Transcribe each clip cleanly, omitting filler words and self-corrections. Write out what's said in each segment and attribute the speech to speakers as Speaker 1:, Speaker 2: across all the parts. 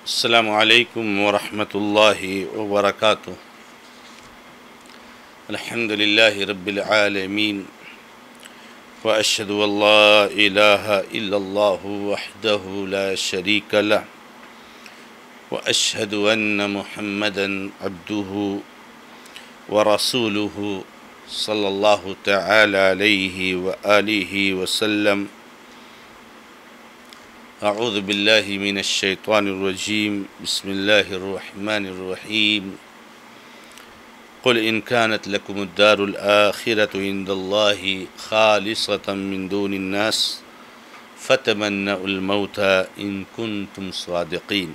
Speaker 1: السلام علیکم ورحمۃ اللہ وبرکاتہ۔ الحمد للہ رب العالمین واشہد ان لا الہ الا اللہ وحدہ لا شریک لہ واشہد ان محمدا عبدہ ورسولہ صلی اللہ تعالی علیہ وآلہ وسلم۔ اعوذ باللہ من الشیطان الرجیم، بسم اللہ الرحمن الرحیم۔ قل ان كانت لكم الدار الآخرة عند الله خالصة من دون الناس فتمنوا الموت ان كنتم صادقين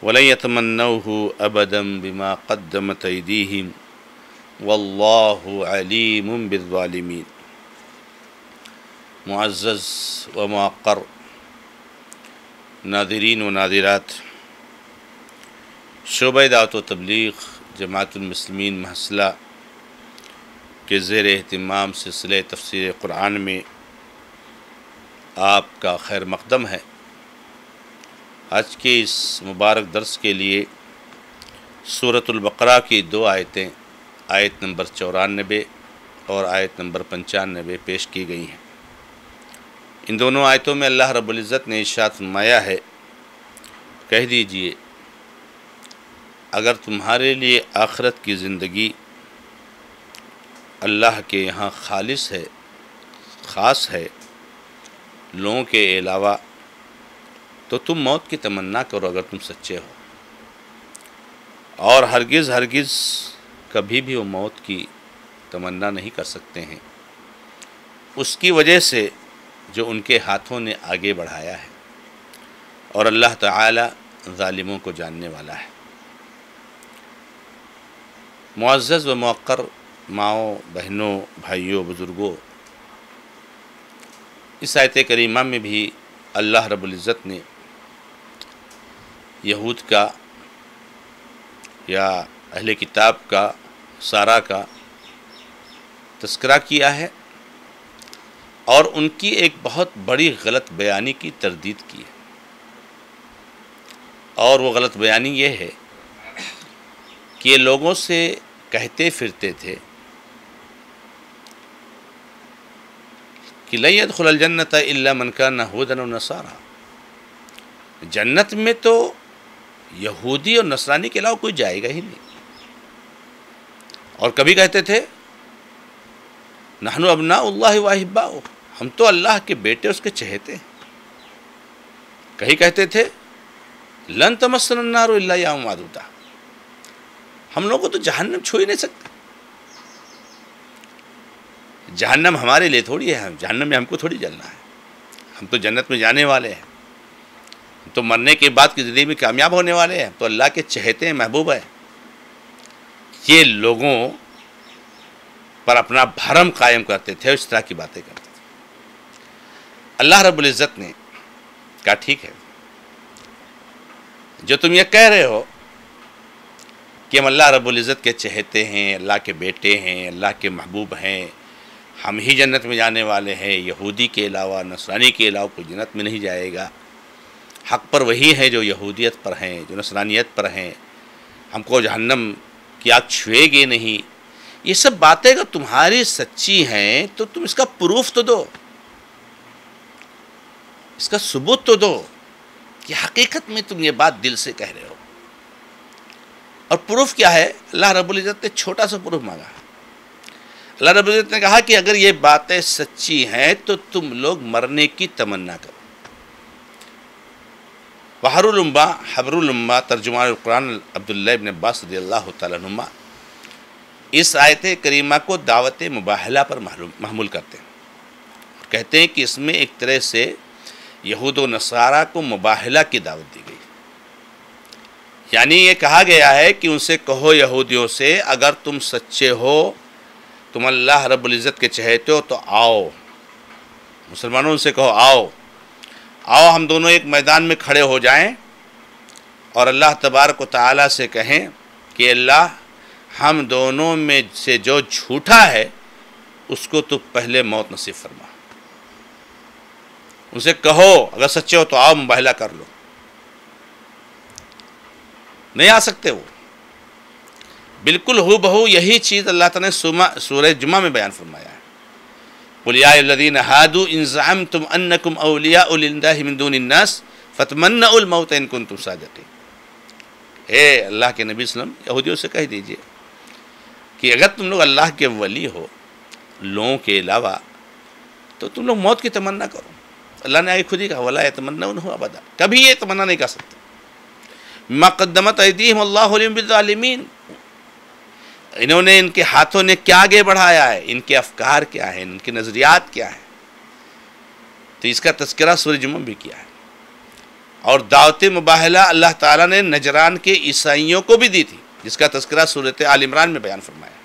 Speaker 1: ولن يتمنوه ابدا بما قدمت ايديهم والله عليم بالظالمين۔ معزز و موقر ناظرین و ناظرات، شعبہ دعوت و تبلیغ جماعت المسلمین محصلہ کے زیر اہتمام سلسلہ تفسیر قرآن میں آپ کا خیر مقدم ہے۔ آج کے اس مبارک درس کے لیے سورۃ البقرہ کی دو آیتیں، آیت نمبر 94 اور آیت نمبر 95 پیش کی گئی ہیں۔ ان دونوں آیتوں میں اللہ رب العزت نے ارشاد فرمایا ہے، کہہ دیجئے اگر تمہارے لیے آخرت کی زندگی اللہ کے یہاں خالص ہے، خاص ہے لوگوں کے علاوہ، تو تم موت کی تمنا کرو اگر تم سچے ہو، اور ہرگز ہرگز کبھی بھی وہ موت کی تمنا نہیں کر سکتے ہیں اس کی وجہ سے جو ان کے ہاتھوں نے آگے بڑھایا ہے، اور اللہ تعالی ظالموں کو جاننے والا ہے۔ معزز و موقر ماؤں، بہنوں، بھائیوں، بزرگوں، اس آیت کریمہ میں بھی اللہ رب العزت نے یہود کا یا اہل کتاب کا، سارا کا تذکرہ کیا ہے، اور ان کی ایک بہت بڑی غلط بیانی کی تردید کی ہے۔ اور وہ غلط بیانی یہ ہے کہ یہ لوگوں سے کہتے پھرتے تھے کہ لن يدخل الجنۃ الا من كان هودا و نصارا، جنت میں تو یہودی اور نصرانی کے علاوہ کوئی جائے گا ہی نہیں۔ اور کبھی کہتے تھے نحن ابناء اللہ واحباؤہ، ہم تو اللہ کے بیٹے، اس کے چہیتے ہیں۔ کہیں کہتے تھے لن تمسنا النار الا ایاما معدودا، ہم لوگوں کو تو جہنم چھو ہی نہیں سکتا، جہنم ہمارے لیے تھوڑی ہے، جہنم میں ہم کو تھوڑی جلنا ہے، ہم تو جنت میں جانے والے ہیں، ہم تو مرنے کے بعد کی زندگی میں کامیاب ہونے والے ہیں، تو اللہ کے چہیتے ہیں، محبوب ہیں۔ یہ لوگوں پر اپنا بھرم قائم کرتے تھے، اس طرح کی باتیں کرتے تھے۔ اللہ رب العزت نے کہا ٹھیک ہے، جو تم یہ کہہ رہے ہو کہ ہم اللہ رب العزت کے چہیتے ہیں، اللہ کے بیٹے ہیں، اللہ کے محبوب ہیں، ہم ہی جنت میں جانے والے ہیں، یہودی کے علاوہ، نصرانی کے علاوہ کوئی جنت میں نہیں جائے گا، حق پر وہی ہے جو یہودیت پر ہیں، جو نصرانیت پر ہیں، ہم کو جہنم کی آگ چھوئے گی نہیں۔ یہ سب باتیں اگر تمہاری سچی ہیں تو تم اس کا پروف تو دو، اس کا ثبوت تو دو کہ حقیقت میں تم یہ بات دل سے کہہ رہے ہو۔ اور پروف کیا ہے؟ اللہ رب العزت نے چھوٹا سا پروف مانگا۔ اللہ رب العزت نے کہا کہ اگر یہ باتیں سچی ہیں تو تم لوگ مرنے کی تمنا کرو۔ بحر الامہ، حبر الامہ، ترجمان القرآن عبداللہ ابن عباس رضی اللہ تعالیٰ عنہما اس آیت کریمہ کو دعوت مباہلہ پر محمول کرتے ہیں، اور کہتے ہیں کہ اس میں ایک طرح سے یہود و نصارہ کو مباہلہ کی دعوت دی گئی، یعنی یہ کہا گیا ہے کہ ان سے کہو، یہودیوں سے، اگر تم سچے ہو، تم اللہ رب العزت کے چہیتے ہو تو آؤ، مسلمانوں سے کہو آؤ ہم دونوں ایک میدان میں کھڑے ہو جائیں، اور اللہ تبارک و تعالیٰ سے کہیں کہ اللہ ہم دونوں میں سے جو جھوٹا ہے اس کو تو پہلے موت نصیب فرما۔ ان سے کہو اگر سچے ہو تو آؤ مباہلہ کر لو۔ نہیں آ سکتے وہ. بالکل ہو بہو یہی چیز اللہ تعالیٰ نے سورہ جمعہ میں بیان فرمایا ہے. قُلْ يَا أَيُّهَا الَّذِينَ هَادُوا إِن زَعَمْتُمْ أَنَّكُمْ أَوْلِيَاءُ لِلَّهِ مِن دُونِ النَّاسِ فَتَمَنَّؤُوا الْمَوْتَ إِن كُنتُمْ صَادِقِينَ. اے اللہ کے نبی صلی اللہ علیہ وسلم یہودیوں سے کہہ دیجئے کہ اگر تم لوگ اللہ کے ولی ہو لوگوں کے علاوہ تو تم لوگ موت کی تمنا کرو. اللہ نے آگے خود ہی کہا وَلَا يَتَمَنَّوْنَهُ أَبَدًا, کبھی یہ تمنا نہیں کر سکتے. مَا قَدَّمَتْ أَيْدِيهِمُ اللَّهُ لِهِمْ بِالظَّالِمِينَ, انہوں نے ان کے ہاتھوں نے کیا آگے بڑھایا ہے, ان کے افکار کیا ہیں, ان کے نظریات کیا ہیں. تو اس کا تذکرہ سورہ جمعہ بھی کیا ہے. اور دعوت مباہلہ اللہ تعالیٰ نے نجران کے عیسائیوں کو بھی دی تھی, جس کا تذکرہ سورۃ آل عمران میں بیان فرمایا.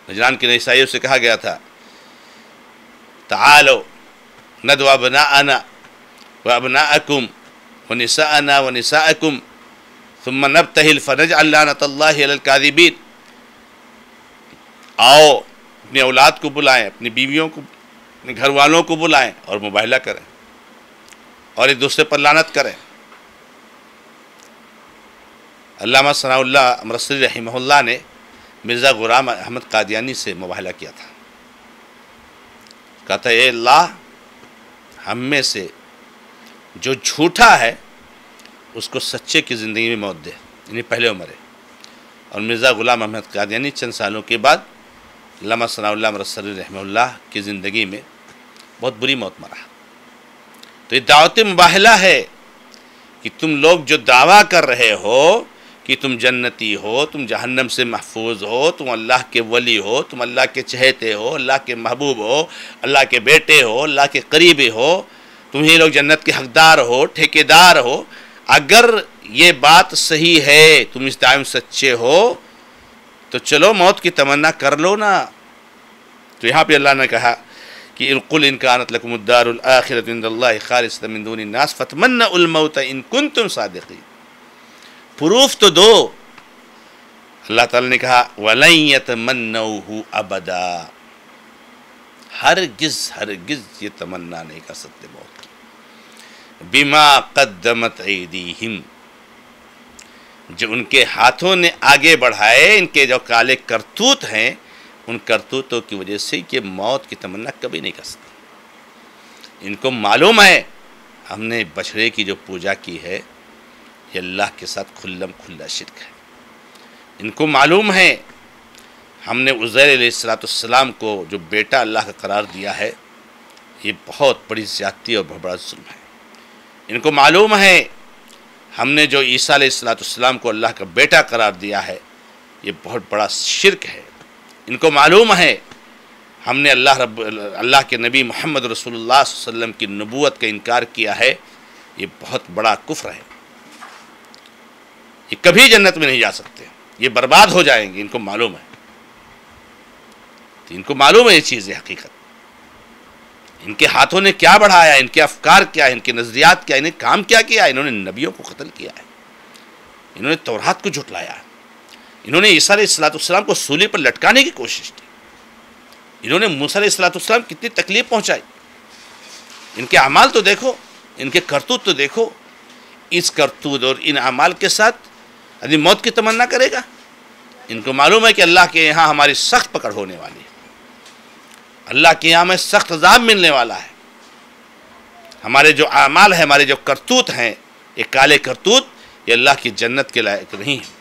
Speaker 1: نجران کے عیسائیوں سے کہا گیا تھا تعالوا ندعو ابناءنا وابناءکم ونساءنا ونساءکم ثم نبتہل فنجعل لعنۃ اللہ علی الکاذبین. آؤ اپنی اولاد کو بلائیں, اپنی بیویوں کو, اپنے گھر والوں کو بلائیں اور مباہلہ کریں اور ایک دوسرے پر لعنت کریں. علامہ ثناء اللہ امرصری رحمہ اللہ نے مرزا غلام احمد قادیانی سے مباہلہ کیا تھا. کہا تھا اے اللہ ہم میں سے جو جھوٹا ہے اس کو سچے کی زندگی میں موت دے, یعنی پہلے مرے. اور مرزا غلام احمد قادیانی چند سالوں کے بعد علامہ ثناء اللہ امرصری رحمہ اللہ کی زندگی میں بہت بری موت مرا. تو یہ دعوت مباہلہ ہے کہ تم لوگ جو دعویٰ کر رہے ہو کہ تم جنتی ہو, تم جہنم سے محفوظ ہو, تم اللہ کے ولی ہو, تم اللہ کے چہیتے ہو, اللہ کے محبوب ہو, اللہ کے بیٹے ہو, اللہ کے قریبی ہو, تم ہی لوگ جنت کے حقدار ہو, ٹھیکیدار ہو, اگر یہ بات صحیح ہے, تم اس دعوے میں سچے ہو تو چلو موت کی تمنا کر لو نا. تو یہاں پہ اللہ نے کہا کہ قُلْ إِن كَانَتْ لَكُمُ الدَّارُ الْآخِرَةُ عِندَ اللَّهِ خَالِصَةً مِّن دُونِ النَّاسِ فَتَمَنَّؤُوا الْمَوْتَ إِن كُنتُمْ صَادِقِينَ. پروف تو دو. اللہ تعالیٰ نے کہا وَلَن يَتَمَنَّوْهُ أَبَدًا, ہرگز ہرگز یہ تمنا نہیں کر سکتے موت کی. بِمَا قَدَّمَتْ أَيْدِيهِمْ, جو ان کے ہاتھوں نے آگے بڑھائے, ان کے جو کالے کرتوت ہیں, ان کرتوتوں کی وجہ سے کہ موت کی تمنا کبھی نہیں کر سکتے. ان کو معلوم ہے ہم نے بچڑے کی جو پوجا کی ہے یہ اللہ کے ساتھ کھلم کھلا شرک ہے. ان کو معلوم ہے ہم نے عزیر علیہ السلام کو جو بیٹا اللہ کا قرار دیا ہے یہ بہت بڑی زیادتی اور بہت بڑا ظلم ہے. ان کو معلوم ہے ہم نے جو عیسیٰ علیہ السلام کو اللہ کا بیٹا قرار دیا ہے یہ بہت بڑا شرک ہے. ان کو معلوم ہے ہم نے اللہ کے نبی محمد رسول اللہ صلی اللہ علیہ وسلم کی نبوت کا انکار کیا ہے, یہ بہت بڑا کفر ہے. یہ کبھی جنت میں نہیں جا سکتے, یہ برباد ہو جائیں گے, ان کو معلوم ہے. تو ان کو معلوم ہے یہ چیز حقیقت. ان کے ہاتھوں نے کیا بڑھایا, ان کے افکار کیا, ان کے نظریات کیا, انہیں کام کیا کیا. انہوں نے نبیوں کو قتل کیا ہے, انہوں نے تورات کو جھٹلایا ہے, انہوں نے عیسیٰ علیہ السلام کو سولی پر لٹکانے کی کوشش کی, انہوں نے موسیٰ علیہ السلام کتنی تکلیف پہنچائی. ان کے اعمال تو دیکھو, ان کے کرتوت تو دیکھو. اس کرتوت اور ان اعمال کے ساتھ آدمی موت کی تمنا کرے گا. ان کو معلوم ہے کہ اللہ کے یہاں ہماری سخت پکڑ ہونے والی ہے, اللہ کے یہاں میں سخت عذاب ملنے والا ہے. ہمارے جو اعمال ہیں, ہمارے جو کرتوت ہیں, یہ کالے کرتوت, یہ اللہ کی جنت کے لائق نہیں ہیں,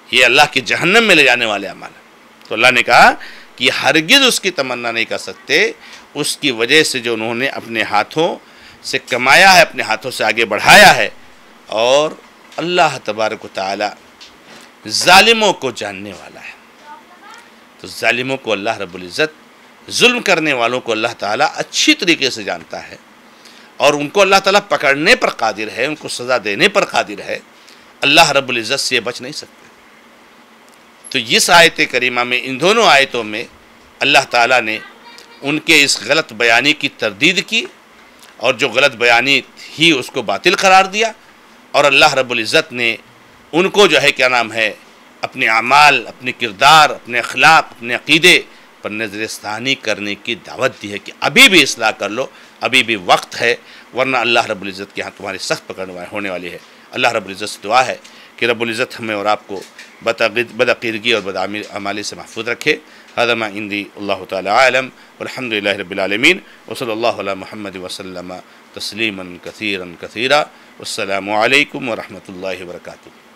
Speaker 1: یہ اللہ کی جہنم میں لے جانے والے اعمال ہیں. تو اللہ نے کہا کہ ہرگز اس کی تمنا نہیں کر سکتے, اس کی وجہ سے جو انہوں نے اپنے ہاتھوں سے کمایا ہے, اپنے ہاتھوں سے آگے بڑھایا ہے. اور اللہ تبارک و تعالی ظالموں کو جاننے والا ہے. تو ظالموں کو اللہ رب العزت, ظلم کرنے والوں کو اللہ تعالیٰ اچھی طریقے سے جانتا ہے, اور ان کو اللہ تعالیٰ پکڑنے پر قادر ہے, ان کو سزا دینے پر قادر ہے. اللہ رب العزت سے یہ بچ نہیں سکتے. تو اس آیت کریمہ میں, ان دونوں آیتوں میں اللہ تعالیٰ نے ان کے اس غلط بیانی کی تردید کی, اور جو غلط بیانی ہی اس کو باطل قرار دیا, اور اللہ رب العزت نے ان کو جو ہے کیا نام ہے اپنے اعمال, اپنے کردار, اپنے اخلاق, اپنے عقیدے پر نظر ثانی کرنے کی دعوت دی ہے کہ ابھی بھی اصلاح کر لو, ابھی بھی وقت ہے, ورنہ اللہ رب العزت کے ہاں تمہاری سخت پکڑ ہونے والی ہے. اللہ رب العزت سے دعا ہے کہ رب العزت ہمیں اور آپ کو بدعقیدگی اور بدعمالی سے محفوظ رکھے. هذا ما عندي اللہ تعالی عالم والحمد للہ رب العالمین وصلی اللہ علی محمد وسلم تسلیما کثیرا کثیرا. والسلام علیکم ورحمۃ اللہ وبرکاتہ.